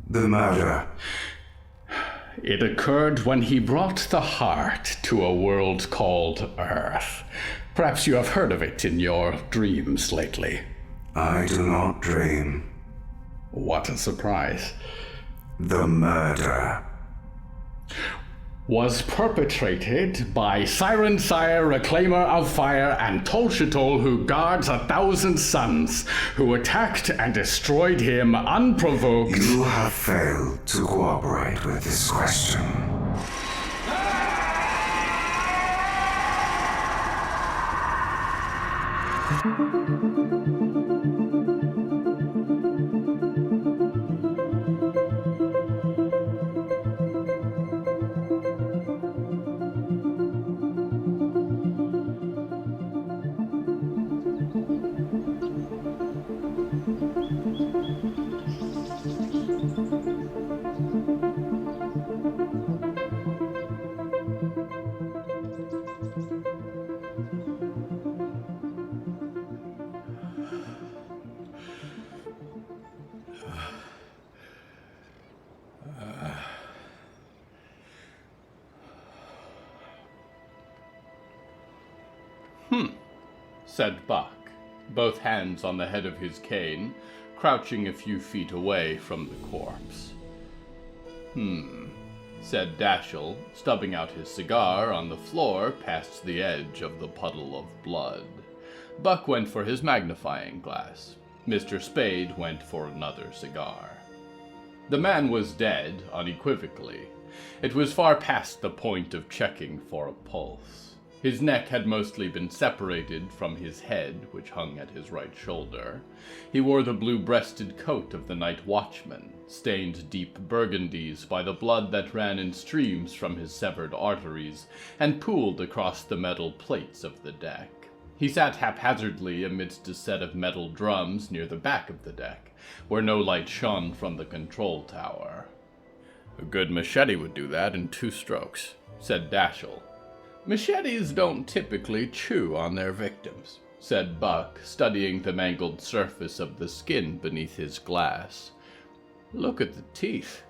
The murder. It occurred when he brought the heart to a world called Earth. Perhaps you have heard of it in your dreams lately. I do not dream. What a surprise. The murder was perpetrated by Siren Sire, Reclaimer of Fire, and Tolshatol, who guards 1,000 suns, who attacked and destroyed him unprovoked. You have failed to cooperate with this question. Said Buck, both hands on the head of his cane, crouching a few feet away from the corpse. Said Dashiell, stubbing out his cigar on the floor past the edge of the puddle of blood. Buck went for his magnifying glass. Mr. Spade went for another cigar. The man was dead, unequivocally. It was far past the point of checking for a pulse. His neck had mostly been separated from his head, which hung at his right shoulder. He wore the blue-breasted coat of the night watchman, stained deep burgundies by the blood that ran in streams from his severed arteries and pooled across the metal plates of the deck. He sat haphazardly amidst a set of metal drums near the back of the deck, where no light shone from the control tower. "A good machete would do that in 2 strokes, said Dashiell. "Machetes don't typically chew on their victims," said Buck, studying the mangled surface of the skin beneath his glass. "Look at the teeth,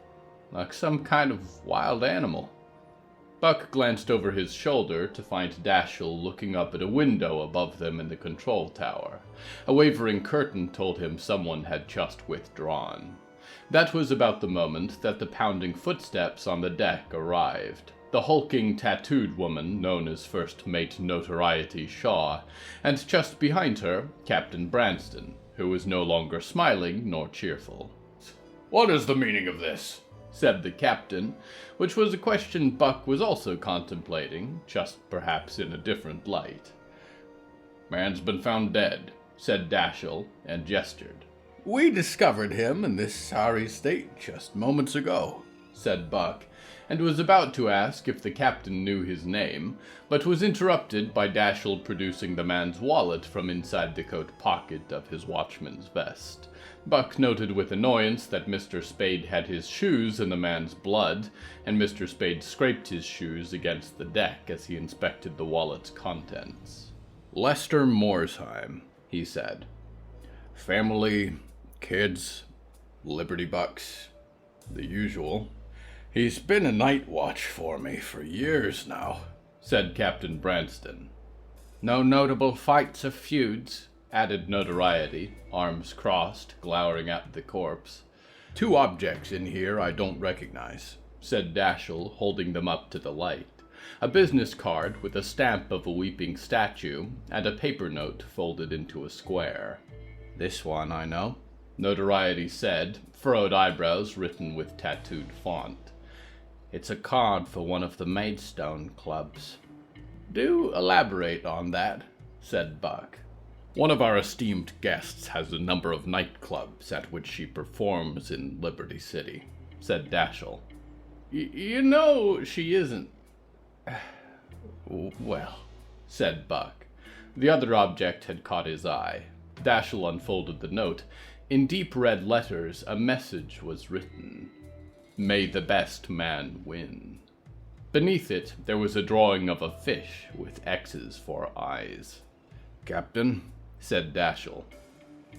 like some kind of wild animal." Buck glanced over his shoulder to find Dashiell looking up at a window above them in the control tower. A wavering curtain told him someone had just withdrawn. That was about the moment that the pounding footsteps on the deck arrived. The hulking, tattooed woman known as First Mate Notoriety Shaw, and just behind her, Captain Branston, who was no longer smiling nor cheerful. "What is the meaning of this?" said the captain, which was a question Buck was also contemplating, just perhaps in a different light. "Man's been found dead," said Dashiell, and gestured. "We discovered him in this sorry state just moments ago," said Buck, and was about to ask if the captain knew his name, but was interrupted by Dashiell producing the man's wallet from inside the coat pocket of his watchman's vest. Buck noted with annoyance that Mr. Spade had his shoes in the man's blood, and Mr. Spade scraped his shoes against the deck as he inspected the wallet's contents. "Lester Morsheim," he said. "Family, kids, Liberty Bucks, the usual. He's been a night watch for me for years now," said Captain Branston. "No notable fights or feuds," added Notoriety, arms crossed, glowering at the corpse. "2 objects in here I don't recognize," said Dashiell, holding them up to the light. A business card with a stamp of a weeping statue, and a paper note folded into a square. "This one I know," Notoriety said, furrowed eyebrows written with tattooed font. "It's a card for one of the Maidstone clubs." "Do elaborate on that," said Buck. "One of our esteemed guests has a number of nightclubs at which she performs in Liberty City," said Dashiell. You know she isn't." "Well," said Buck. The other object had caught his eye. Dashiell unfolded the note. In deep red letters, a message was written. "May the best man win." Beneath it, there was a drawing of a fish with X's for eyes. "Captain," said Dashiell.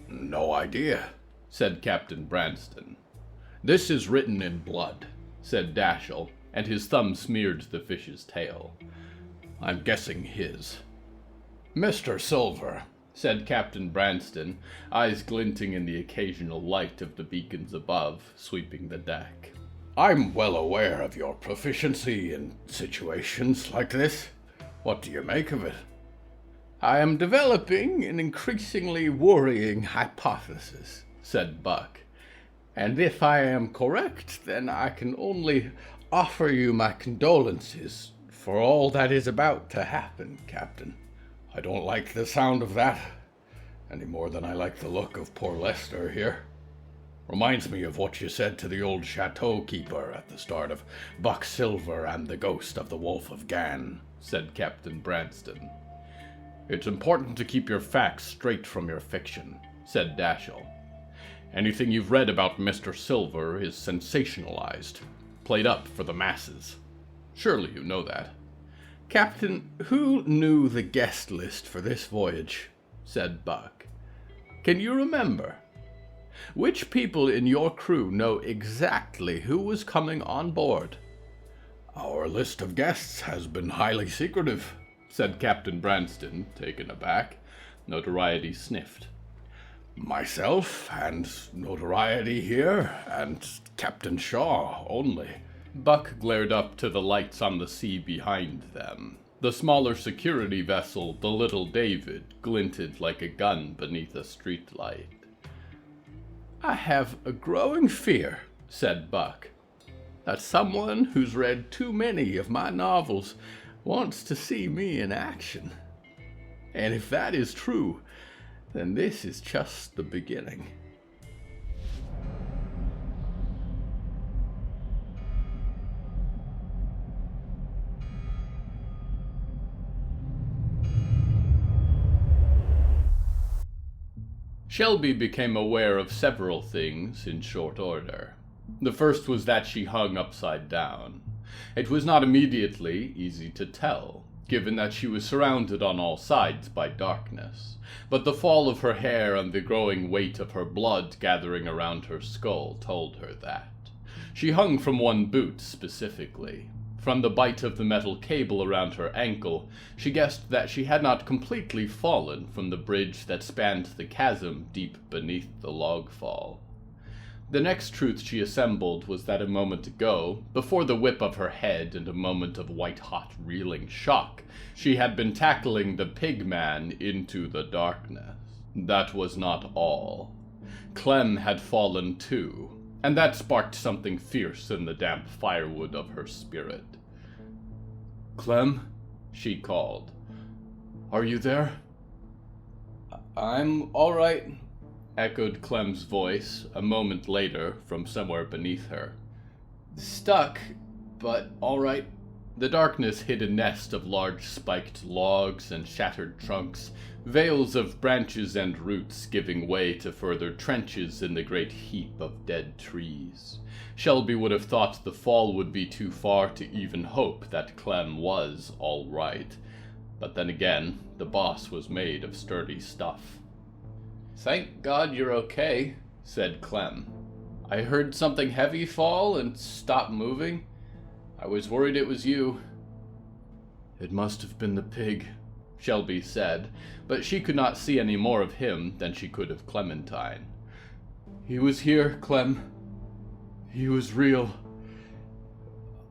"No idea," said Captain Branston. "This is written in blood," said Dashiell, and his thumb smeared the fish's tail. "I'm guessing his." "Mr. Silver," said Captain Branston, eyes glinting in the occasional light of the beacons above, sweeping the deck. "I'm well aware of your proficiency in situations like this. What do you make of it?" "I am developing an increasingly worrying hypothesis," said Buck. "And if I am correct, then I can only offer you my condolences for all that is about to happen, Captain." "I don't like the sound of that, any more than I like the look of poor Lester here. Reminds me of what you said to the old chateau keeper at the start of Buck Silver and the Ghost of the Wolf of Gan," said Captain Branston. "It's important to keep your facts straight from your fiction," said Dashiell. "Anything you've read about Mr. Silver is sensationalized, played up for the masses. Surely you know that." "Captain, who knew the guest list for this voyage?" said Buck. "Can you remember? Which people in your crew know exactly who was coming on board?" "Our list of guests has been highly secretive," said Captain Branston, taken aback. Notoriety sniffed. "Myself, and Notoriety here, and Captain Shaw only." Buck glared up to the lights on the sea behind them. The smaller security vessel, the Little David, glinted like a gun beneath a streetlight. "I have a growing fear," said Buck, "that someone who's read too many of my novels wants to see me in action. And if that is true, then this is just the beginning." Shelby became aware of several things in short order. The first was that she hung upside down. It was not immediately easy to tell, given that she was surrounded on all sides by darkness, but the fall of her hair and the growing weight of her blood gathering around her skull told her that. She hung from one boot specifically. From the bite of the metal cable around her ankle, she guessed that she had not completely fallen from the bridge that spanned the chasm deep beneath the log fall. The next truth she assembled was that a moment ago, before the whip of her head and a moment of white-hot reeling shock, she had been tackling the pig-man into the darkness. That was not all. Clem had fallen too, and that sparked something fierce in the damp firewood of her spirit. "Clem," she called. "Are you there?" "I'm all right," echoed Clem's voice a moment later from somewhere beneath her. "Stuck, but all right." The darkness hid a nest of large spiked logs and shattered trunks, veils of branches and roots giving way to further trenches in the great heap of dead trees. Shelby would have thought the fall would be too far to even hope that Clem was all right. But then again, the boss was made of sturdy stuff. "Thank God you're okay," said Clem. "I heard something heavy fall and stop moving. I was worried it was you." "It must have been the pig," Shelby said, but she could not see any more of him than she could of Clementine. "He was here, Clem. He was real.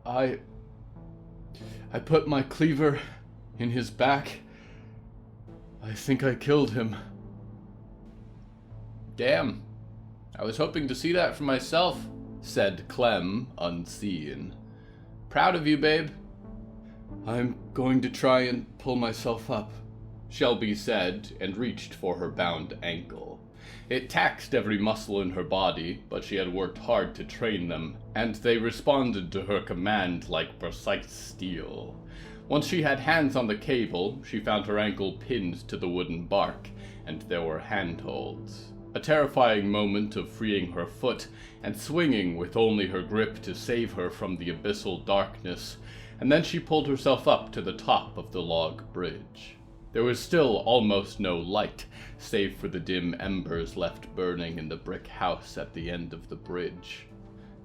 I put my cleaver in his back. I think I killed him." "Damn. I was hoping to see that for myself," said Clem, unseen. "Proud of you, babe." "I'm going to try and pull myself up," Shelby said, and reached for her bound ankle. It taxed every muscle in her body, but she had worked hard to train them, and they responded to her command like precise steel. Once she had hands on the cable, she found her ankle pinned to the wooden bark, and there were handholds. A terrifying moment of freeing her foot and swinging with only her grip to save her from the abyssal darkness, and then she pulled herself up to the top of the log bridge. There was still almost no light, save for the dim embers left burning in the brick house at the end of the bridge.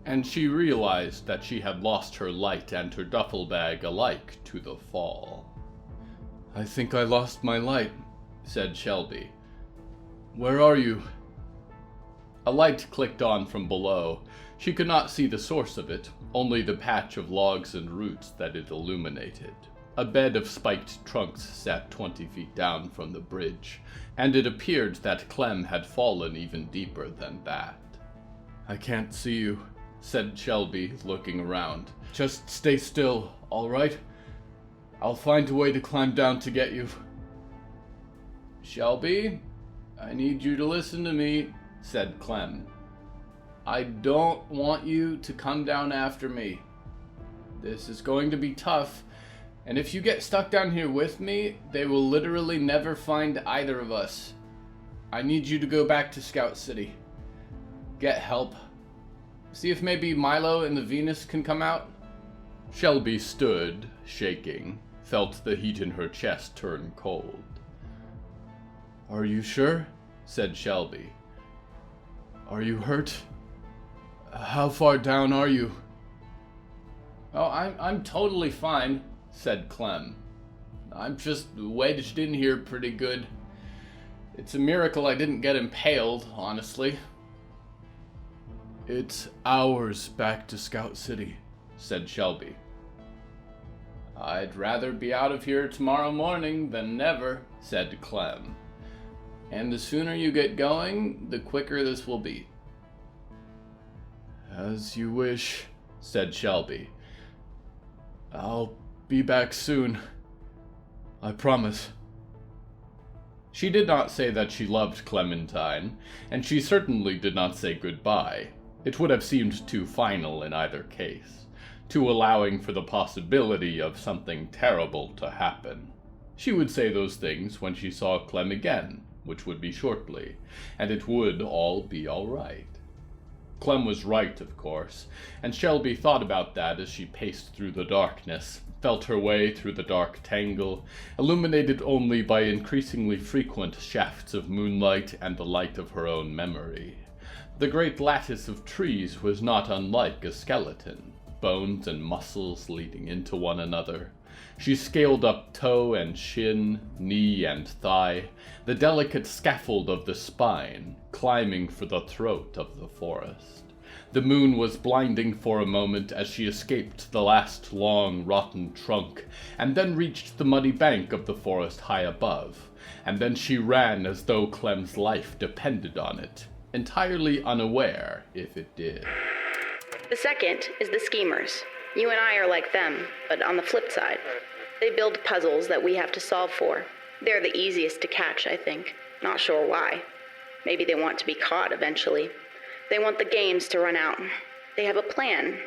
and she realized that she had lost her light and her duffel bag alike to the fall. "I think I lost my light," said Shelby. "Where are you?" A light clicked on from below. She could not see the source of it, only the patch of logs and roots that it illuminated. A bed of spiked trunks sat 20 feet down from the bridge, and it appeared that Clem had fallen even deeper than that. "I can't see you," said Shelby, looking around. "Just stay still, all right? I'll find a way to climb down to get you." "Shelby, I need you to listen to me," said Clem. "I don't want you to come down after me. This is going to be tough, and if you get stuck down here with me, they will literally never find either of us. I need you to go back to Scout City. Get help. See if maybe Milo and the Venus can come out." Shelby stood, shaking, felt the heat in her chest turn cold. "Are you sure?" said Shelby. "Are you hurt? How far down are you?" "Oh, I'm totally fine," said Clem. "I'm just wedged in here pretty good. It's a miracle I didn't get impaled, honestly." "It's hours back to Scout City," said Shelby. "I'd rather be out of here tomorrow morning than never," said Clem. "And the sooner you get going, the quicker this will be." "As you wish," said Shelby. "I'll be back soon. I promise." She did not say that she loved Clementine, and she certainly did not say goodbye. It would have seemed too final in either case, too allowing for the possibility of something terrible to happen. She would say those things when she saw Clem again, which would be shortly, and it would all be all right. Clem was right, of course, and Shelby thought about that as she paced through the darkness, felt her way through the dark tangle, illuminated only by increasingly frequent shafts of moonlight and the light of her own memory. The great lattice of trees was not unlike a skeleton, bones and muscles leading into one another. She scaled up toe and shin, knee and thigh, the delicate scaffold of the spine, climbing for the throat of the forest. The moon was blinding for a moment as she escaped the last long, rotten trunk, and then reached the muddy bank of the forest high above, and then she ran as though Clem's life depended on it, entirely unaware if it did. The second is the schemers. You and I are like them, but on the flip side. They build puzzles that we have to solve for. They're the easiest to catch, I think. Not sure why. Maybe they want to be caught eventually. They want the games to run out. They have a plan.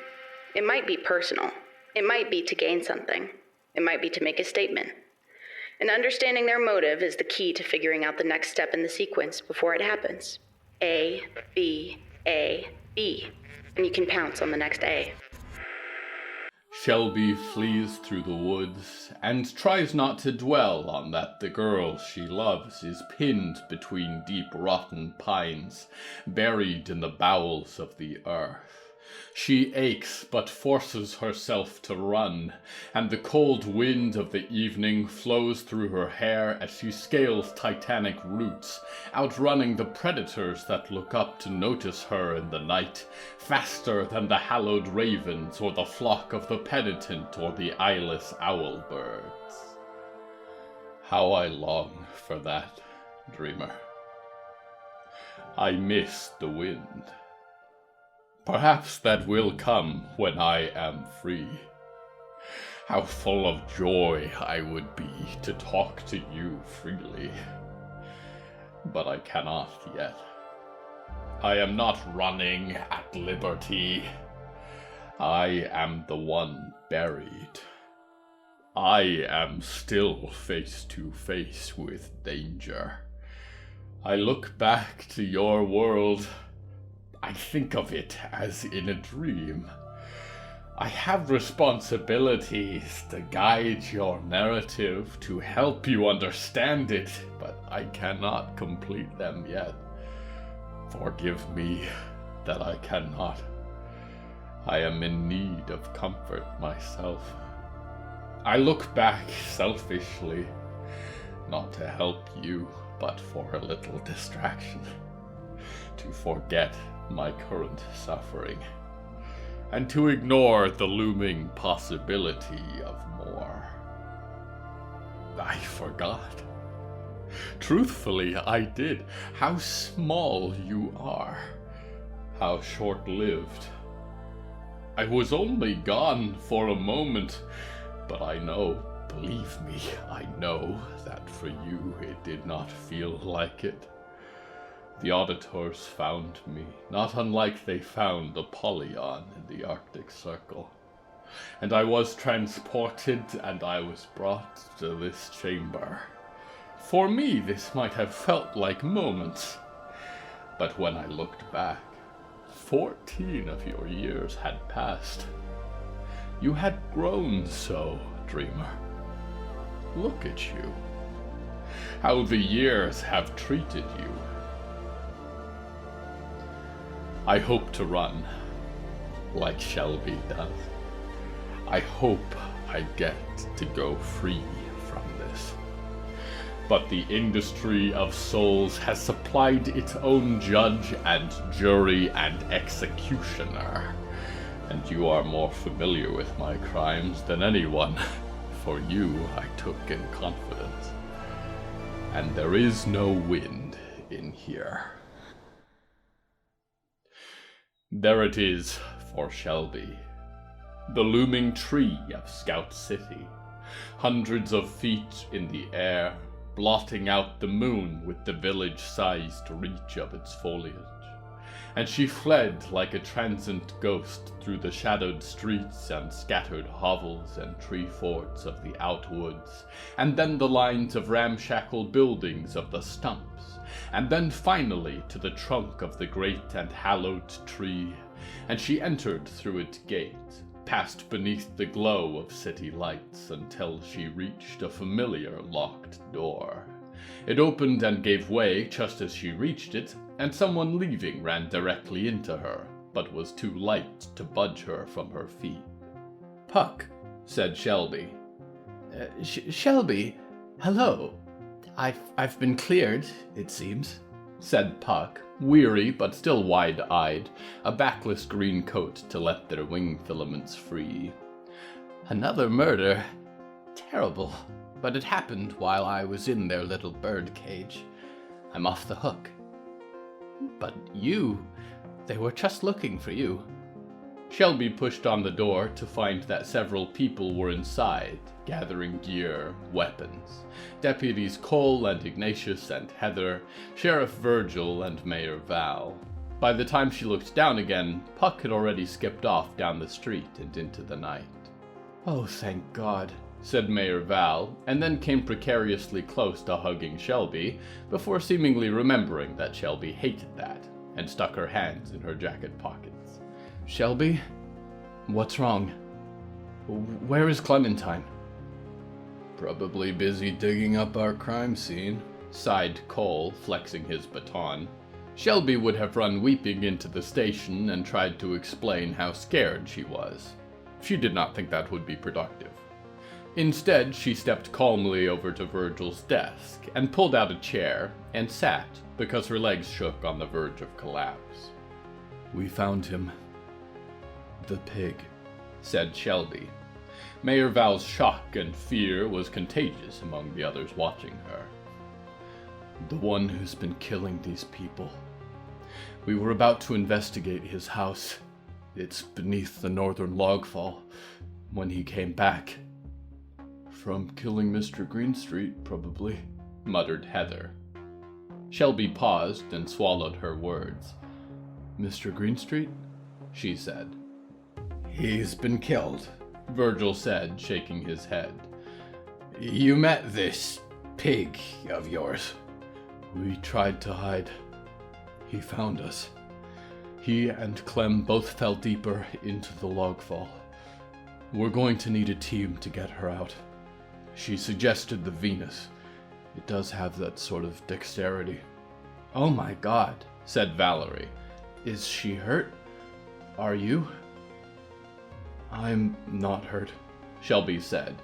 It might be personal. It might be to gain something. It might be to make a statement. And understanding their motive is the key to figuring out the next step in the sequence before it happens. A, B, A, B. And you can pounce on the next A. Shelby flees through the woods, and tries not to dwell on that the girl she loves is pinned between deep rotten pines, buried in the bowels of the earth. She aches, but forces herself to run, and the cold wind of the evening flows through her hair as she scales titanic roots, outrunning the predators that look up to notice her in the night, faster than the hallowed ravens or the flock of the penitent or the eyeless owl birds. How I long for that, dreamer. I miss the wind. Perhaps that will come when I am free. How full of joy I would be to talk to you freely. But I cannot yet. I am not running at liberty. I am the one buried. I am still face to face with danger. I look back to your world. I think of it as in a dream. I have responsibilities to guide your narrative, to help you understand it, but I cannot complete them yet. Forgive me that I cannot. I am in need of comfort myself. I look back selfishly, not to help you, but for a little distraction, to forget my current suffering, and to ignore the looming possibility of more. I forgot. Truthfully, I did. How small you are. How short-lived. I was only gone for a moment, but I know, believe me, I know that for you it did not feel like it. The auditors found me, not unlike they found Apollyon in the Arctic Circle. And I was transported, and I was brought to this chamber. For me, this might have felt like moments. But when I looked back, 14 of your years had passed. You had grown so, dreamer. Look at you. How the years have treated you. I hope to run, like Shelby does. I hope I get to go free from this. But the industry of souls has supplied its own judge and jury and executioner. And you are more familiar with my crimes than anyone, for you I took in confidence. And there is no wind in here. There it is for Shelby. The looming tree of Scout City, hundreds of feet in the air, blotting out the moon with the village-sized reach of its foliage. And she fled like a transient ghost through the shadowed streets and scattered hovels and tree forts of the outwoods, and then the lines of ramshackle buildings of the stumps, and then finally to the trunk of the great and hallowed tree, and she entered through its gate, passed beneath the glow of city lights until she reached a familiar locked door. It opened and gave way just as she reached it, and someone leaving ran directly into her, but was too light to budge her from her feet. "Puck," said Shelby. Shelby, hello. I've been cleared, it seems," said Puck, weary but still wide-eyed, a backless green coat to let their wing filaments free. "Another murder. Terrible, but it happened while I was in their little bird cage. I'm off the hook. But they were just looking for you." Shelby pushed on the door to find that several people were inside, gathering gear, weapons. Deputies Cole and Ignatius and Heather, Sheriff Virgil and Mayor Val. By the time she looked down again, Puck had already skipped off down the street and into the night. "Oh, thank God," said Mayor Val, and then came precariously close to hugging Shelby, before seemingly remembering that Shelby hated that, and stuck her hands in her jacket pockets. "Shelby, what's wrong? Where is Clementine?" "Probably busy digging up our crime scene," sighed Cole, flexing his baton. Shelby would have run weeping into the station and tried to explain how scared she was. She did not think that would be productive. Instead, she stepped calmly over to Virgil's desk and pulled out a chair and sat because her legs shook on the verge of collapse. "We found him. The pig," said Shelby. Mayor Val's shock and fear was contagious among the others watching her. "The one who's been killing these people. We were about to investigate his house. It's beneath the northern logfall. When he came back. From killing Mr. Greenstreet, probably," muttered Heather. Shelby paused and swallowed her words. "Mr. Greenstreet?" she said. "He's been killed," Virgil said, shaking his head. "You met this pig of yours?" "We tried to hide. He found us. He and Clem both fell deeper into the logfall. We're going to need a team to get her out. She suggested the Venus. It does have that sort of dexterity." "Oh my God," said Valerie. "Is she hurt? Are you?" I'm not hurt, Shelby said.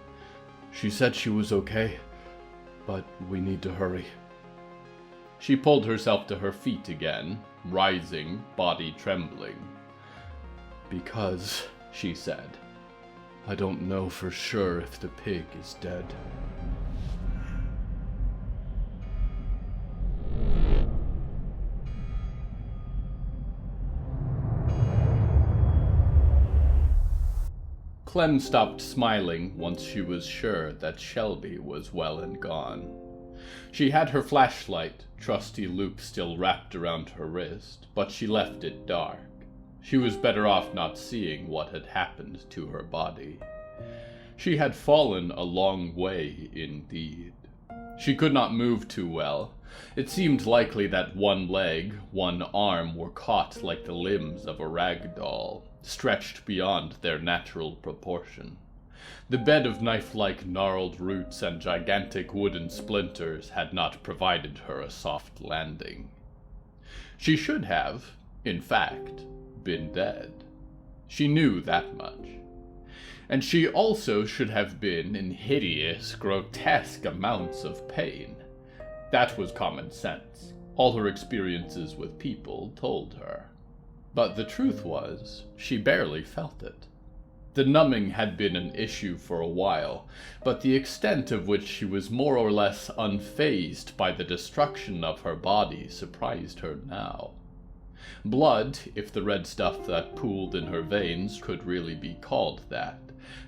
She said she was okay, but we need to hurry. She pulled herself to her feet again, rising, body trembling. Because, she said, I don't know for sure if the pig is dead. Clem stopped smiling once she was sure that Shelby was well and gone. She had her flashlight, trusty loop still wrapped around her wrist, but she left it dark. She was better off not seeing what had happened to her body. She had fallen a long way indeed. She could not move too well. It seemed likely that one leg, one arm were caught like the limbs of a rag doll, stretched beyond their natural proportion. The bed of knife-like gnarled roots and gigantic wooden splinters had not provided her a soft landing. She should have, in fact, been dead. She knew that much. And she also should have been in hideous, grotesque amounts of pain. That was common sense. All her experiences with people told her. But the truth was, she barely felt it. The numbing had been an issue for a while, but the extent of which she was more or less unfazed by the destruction of her body surprised her now. Blood, if the red stuff that pooled in her veins could really be called that,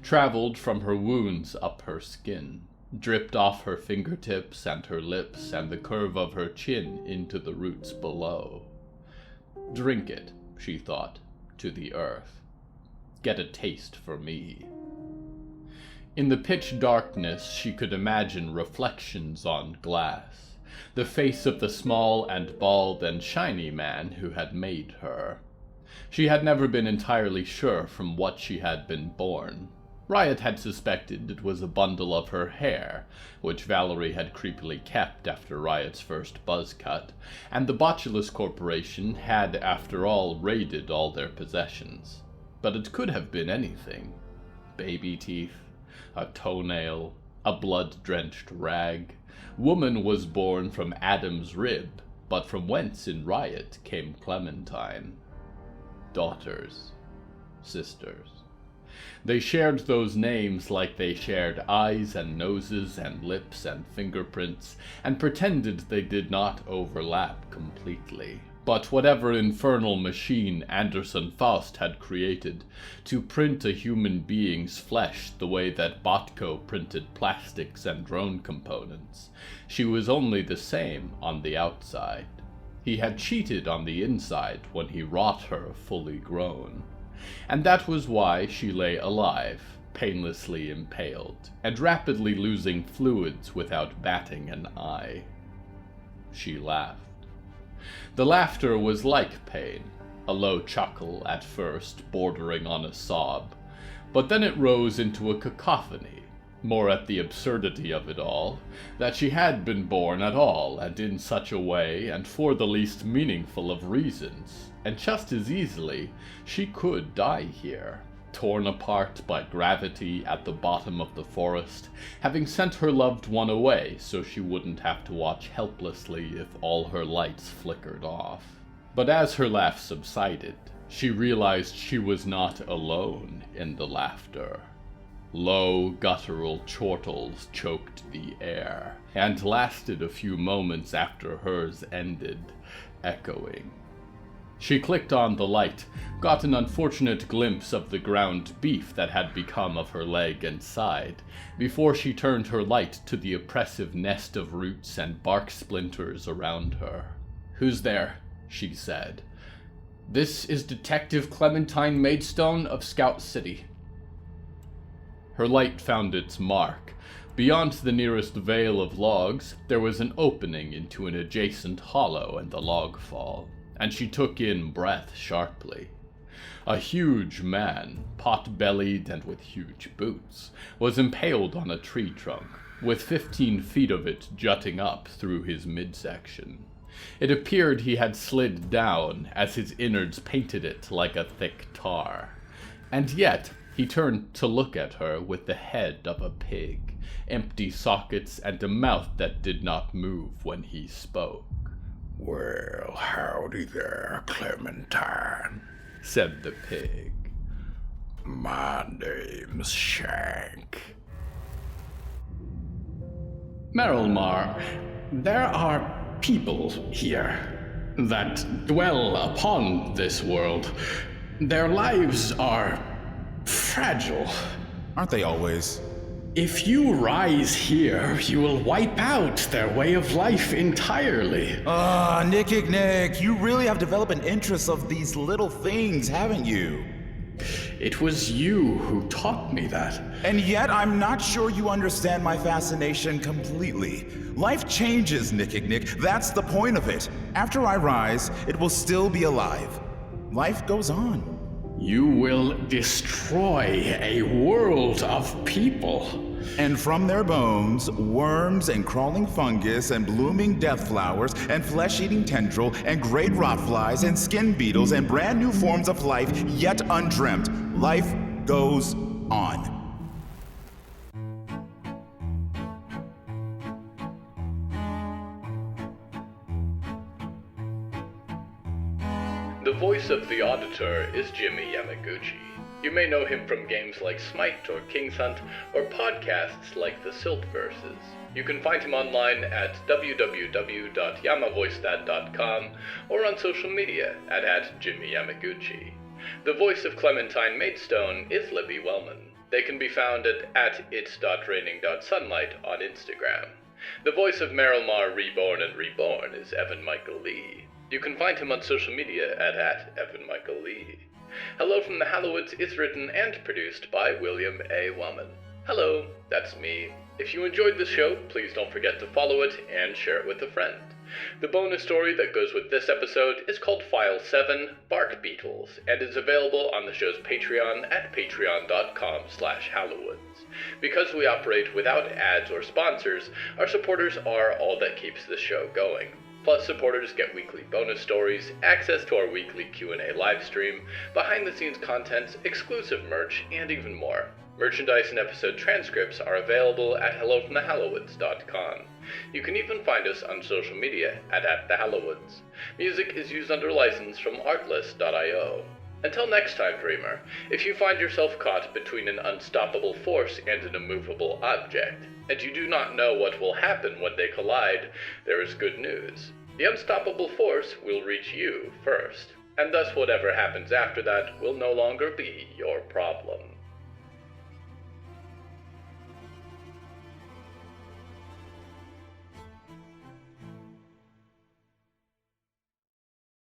traveled from her wounds up her skin, dripped off her fingertips and her lips and the curve of her chin into the roots below. Drink it, she thought, to the earth. Get a taste for me. In the pitch darkness she could imagine reflections on glass, the face of the small and bald and shiny man who had made her. She had never been entirely sure from what she had been born. Riot had suspected it was a bundle of her hair, which Valerie had creepily kept after Riot's first buzz cut, and the Botulus Corporation had, after all, raided all their possessions. But it could have been anything. Baby teeth, a toenail, a blood-drenched rag. Woman was born from Adam's rib, but from whence in Riot came Clementine? Daughters. Sisters. They shared those names like they shared eyes and noses and lips and fingerprints, and pretended they did not overlap completely. But whatever infernal machine Anderson Faust had created to print a human being's flesh the way that Botco printed plastics and drone components, she was only the same on the outside. He had cheated on the inside when he wrought her fully grown. And that was why she lay alive, painlessly impaled, and rapidly losing fluids without batting an eye. She laughed. The laughter was like pain, a low chuckle at first, bordering on a sob, but then it rose into a cacophony, more at the absurdity of it all, that she had been born at all, and in such a way, and for the least meaningful of reasons, and just as easily she could die here, torn apart by gravity at the bottom of the forest, having sent her loved one away so she wouldn't have to watch helplessly if all her lights flickered off. But as her laugh subsided, she realized she was not alone in the laughter. Low, guttural chortles choked the air, and lasted a few moments after hers ended, echoing. She clicked on the light, got an unfortunate glimpse of the ground beef that had become of her leg and side, before she turned her light to the oppressive nest of roots and bark splinters around her. "Who's there?" she said. "This is Detective Clementine Maidstone of Scout City." Her light found its mark. Beyond the nearest veil of logs, there was an opening into an adjacent hollow in the log fall, and she took in breath sharply. A huge man, pot-bellied and with huge boots, was impaled on a tree trunk, with 15 feet of it jutting up through his midsection. It appeared he had slid down, as his innards painted it like a thick tar. And yet, He turned to look at her with the head of a pig, empty sockets and a mouth that did not move when he spoke. Well, howdy there, Clementine, said the pig. My name's Shank. Merrilmar, there are people here that dwell upon this world. Their lives are fragile. Aren't they always? If you rise here, you will wipe out their way of life entirely. Nick, you really have developed an interest of these little things, haven't you? It was you who taught me that. And yet, I'm not sure you understand my fascination completely. Life changes, Nick. That's the point of it. After I rise, it will still be alive. Life goes on. You will destroy a world of people. And from their bones, worms and crawling fungus and blooming death flowers and flesh-eating tendril and great rot flies and skin beetles and brand new forms of life yet undreamt. Life goes on. The voice of the auditor is Jimmy Yamaguchi. You may know him from games like Smite or King's Hunt, or podcasts like the Siltverses. You can find him online at www.yamavoicethat.com or on social media at Jimmy Yamaguchi. The voice of Clementine Maidstone is Libby Wellman. They can be found at its.raining.sunlight on Instagram. The voice of Merrilmar Reborn and Reborn is Evan Michael Lee. You can find him on social media at Evan Michael Lee. Hello from the Hallowoods is written and produced by William A. Wellman. Hello, that's me. If you enjoyed the show, please don't forget to follow it and share it with a friend. The bonus story that goes with this episode is called File 7, Bark Beetles, and is available on the show's Patreon at patreon.com/Hallowoods. Because we operate without ads or sponsors, our supporters are all that keeps the show going. Plus, supporters get weekly bonus stories, access to our weekly Q&A livestream, behind-the-scenes content, exclusive merch, and even more. Merchandise and episode transcripts are available at hellofromthehallowoods.com. You can even find us on social media at The Hallowoods. Music is used under license from Artlist.io. Until next time, Dreamer, if you find yourself caught between an unstoppable force and an immovable object, and you do not know what will happen when they collide, there is good news. The unstoppable force will reach you first, and thus whatever happens after that will no longer be your problem.